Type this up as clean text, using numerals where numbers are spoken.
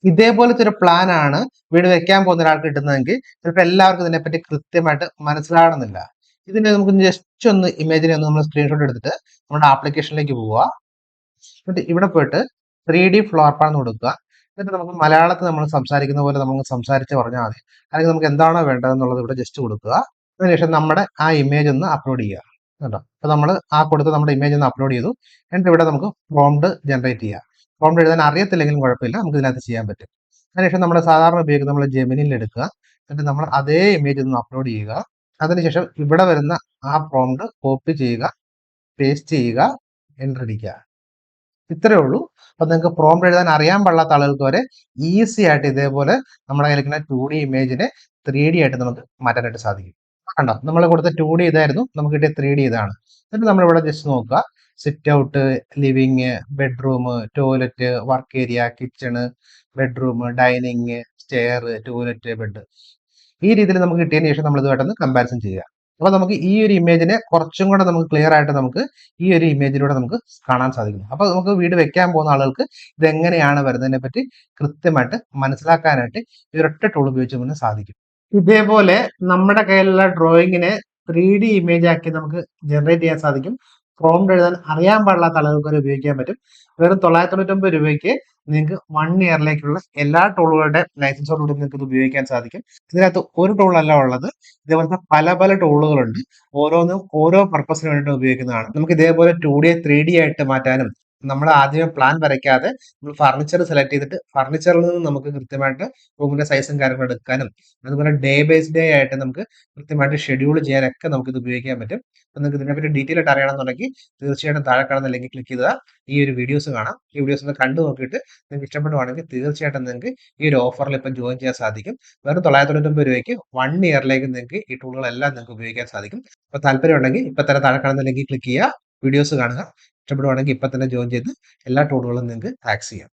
ഇതേപോലത്തെ ഒരു പ്ലാൻ ആണ് വീട് വെക്കാൻ പോകുന്ന ഒരാൾക്ക് കിട്ടുന്നതെങ്കിൽ ചിലപ്പോൾ എല്ലാവർക്കും ഇതിനെപ്പറ്റി കൃത്യമായിട്ട് മനസ്സിലാകണമെന്നില്ല. ഇതിനെ നമുക്ക് ജസ്റ്റ് ഒന്ന് ഇമേജിനെ ഒന്ന് നമ്മൾ സ്ക്രീൻഷോട്ട് എടുത്തിട്ട് നമ്മുടെ ആപ്ലിക്കേഷനിലേക്ക് പോവുക. എന്നിട്ട് ഇവിടെ പോയിട്ട് 3D ഫ്ലോർ പ്ലാൻ എന്ന് കൊടുക്കുക. എന്നിട്ട് നമുക്ക് മലയാളത്തിൽ നമ്മൾ സംസാരിക്കുന്ന പോലെ നമുക്ക് സംസാരിച്ച് പറഞ്ഞാൽ മതി. അല്ലെങ്കിൽ നമുക്ക് എന്താണോ വേണ്ടതെന്നുള്ളത് ഇവിടെ ജസ്റ്റ് കൊടുക്കുക. അതിനുശേഷം നമ്മുടെ ആ ഇമേജ് ഒന്ന് അപ്ലോഡ് ചെയ്യുക. കേട്ടോ, അപ്പൊ നമ്മൾ ആ കൊടുത്ത് നമ്മുടെ ഇമേജ് ഒന്ന് അപ്ലോഡ് ചെയ്തു. എന്നിട്ട് ഇവിടെ നമുക്ക് പ്രോംപ്റ്റ് ജനറേറ്റ് ചെയ്യാം. പ്രോംപ്റ്റ് എഴുതാൻ അറിയത്തില്ലെങ്കിലും കുഴപ്പമില്ല, നമുക്ക് ഇതിനകത്ത് ചെയ്യാൻ പറ്റും. അതിനുശേഷം നമ്മൾ സാധാരണ ഉപയോഗിക്കുന്ന നമ്മൾ ജെമിനിയിൽ എടുക്കുക. എന്നിട്ട് നമ്മൾ അതേ ഇമേജ് ഒന്ന് അപ്ലോഡ് ചെയ്യുക. അതിനുശേഷം ഇവിടെ വരുന്ന ആ പ്രോംപ്റ്റ് കോപ്പി ചെയ്യുക, പേസ്റ്റ് ചെയ്യുക, എൻ്റർ അടിക്കുക. ഇത്രയേ ഉള്ളൂ. അപ്പൊ നിങ്ങൾക്ക് പ്രോംപ്റ്റ് എഴുതാൻ അറിയാൻ പാടില്ലാത്ത ആളുകൾക്ക് വരെ ഈസി ആയിട്ട് ഇതേപോലെ നമ്മുടെ കയ്യിലിരിക്കുന്ന 2D ഇമേജിനെ 3D ആയിട്ട് നമുക്ക് മാറ്റാനായിട്ട് സാധിക്കും. കണ്ടോ, നമ്മൾ കൊടുത്ത 2D ഇതായിരുന്നു, നമുക്ക് കിട്ടിയ 3D ഇതാണ്. എന്നിട്ട് നമ്മൾ ഇവിടെ ജസ്റ്റ് നോക്കുക, sit out, living, bedroom, toilet, work area, kitchen, bedroom, dining, stair, toilet, bed. ഈ രീതിയിൽ നമുക്ക് കിട്ടിയതിന് ശേഷം നമ്മൾ ഇതുമായിട്ടൊന്ന് കമ്പാരിസൺ ചെയ്യുക. അപ്പൊ നമുക്ക് ഈ ഒരു ഇമേജിനെ കുറച്ചും കൂടെ നമുക്ക് ക്ലിയർ ആയിട്ട് നമുക്ക് ഈ ഒരു ഇമേജിലൂടെ നമുക്ക് കാണാൻ സാധിക്കും. അപ്പൊ നമുക്ക് വീട് വെക്കാൻ പോകുന്ന ആളുകൾക്ക് ഇതെങ്ങനെയാണ് വരുന്നതിനെ പറ്റി കൃത്യമായിട്ട് മനസ്സിലാക്കാനായിട്ട് ഈ ഒരൊറ്റ ടൂൾ ഉപയോഗിച്ച് നമുക്ക് സാധിക്കും. ഇതേപോലെ നമ്മുടെ കയ്യിലുള്ള ഡ്രോയിങ്ങിനെ 3D ഇമേജ് ആക്കി നമുക്ക് ജനറേറ്റ് ചെയ്യാൻ സാധിക്കും. പ്രോംപ്റ്റ് എഴുതാൻ അറിയാൻ പാടില്ലാത്ത ആളുകൾക്ക് വരെ ഉപയോഗിക്കാൻ പറ്റും. വെറും 999 രൂപയ്ക്ക് നിങ്ങൾക്ക് 1 ഇയറിലേക്കുള്ള എല്ലാ ടൂളുകളുടെ ലൈസൻസോടുകൂടി നിങ്ങൾക്ക് ഇത് ഉപയോഗിക്കാൻ സാധിക്കും. ഇതിനകത്ത് ഒരു ടൂളല്ല ഉള്ളത്, ഇതേപോലത്തെ പല പല ടൂളുകളുണ്ട്. ഓരോന്നും ഓരോ പർപ്പസിന് വേണ്ടിയിട്ട് ഉപയോഗിക്കുന്നതാണ്. നമുക്ക് ഇതേപോലെ 2D 3D ആയിട്ട് മാറ്റാനും, നമ്മൾ ആദ്യമേ പ്ലാൻ വരയ്ക്കാതെ നമ്മൾ ഫർണിച്ചർ സെലക്ട് ചെയ്തിട്ട് ഫർണിച്ചറിൽ നിന്ന് നമുക്ക് കൃത്യമായിട്ട് റൂമിന്റെ സൈസും കാര്യങ്ങളും എടുക്കാനും, അതുപോലെ ഡേ ബേസ് ഡേ ആയിട്ട് നമുക്ക് കൃത്യമായിട്ട് ഷെഡ്യൂൾ ചെയ്യാനൊക്കെ നമുക്ക് ഇത് ഉപയോഗിക്കാൻ പറ്റും. അപ്പൊ നിങ്ങൾക്ക് ഇതിനെപ്പറ്റി ഡീറ്റെയിൽ ആയിട്ട് അറിയണമെന്നുണ്ടെങ്കിൽ തീർച്ചയായിട്ടും താഴെ കാണുന്ന ലിങ്കിൽ ക്ലിക്ക് ചെയ്താൽ ഈ ഒരു വീഡിയോസ് കാണാം. ഈ വീഡിയോസ് ഒന്ന് കണ്ടു നോക്കിയിട്ട് നിങ്ങൾക്ക് ഇഷ്ടപ്പെടുവാണെങ്കിൽ തീർച്ചയായിട്ടും നിങ്ങൾക്ക് ഈ ഒരു ഓഫറിൽ ഇപ്പം ജോയിൻ ചെയ്യാൻ സാധിക്കും. വെറും 999 രൂപയ്ക്ക് 1 ഇയറിലേക്ക് നിങ്ങൾക്ക് ഈ ടൂളുകളെല്ലാം നിങ്ങൾക്ക് ഉപയോഗിക്കാൻ സാധിക്കും. അപ്പോൾ താല്പര്യം ഉണ്ടെങ്കിൽ ഇപ്പം തന്നെ താഴെ കാണുന്ന ലിങ്കിൽ ക്ലിക്ക് ചെയ്യുക, വീഡിയോസ് കാണുക. ഇഷ്ടപ്പെടുവാണെങ്കിൽ ഇപ്പം തന്നെ ജോയിൻ ചെയ്ത് എല്ലാ ടൂളുകളും നിങ്ങൾക്ക് ആക്സസ് ചെയ്യാം.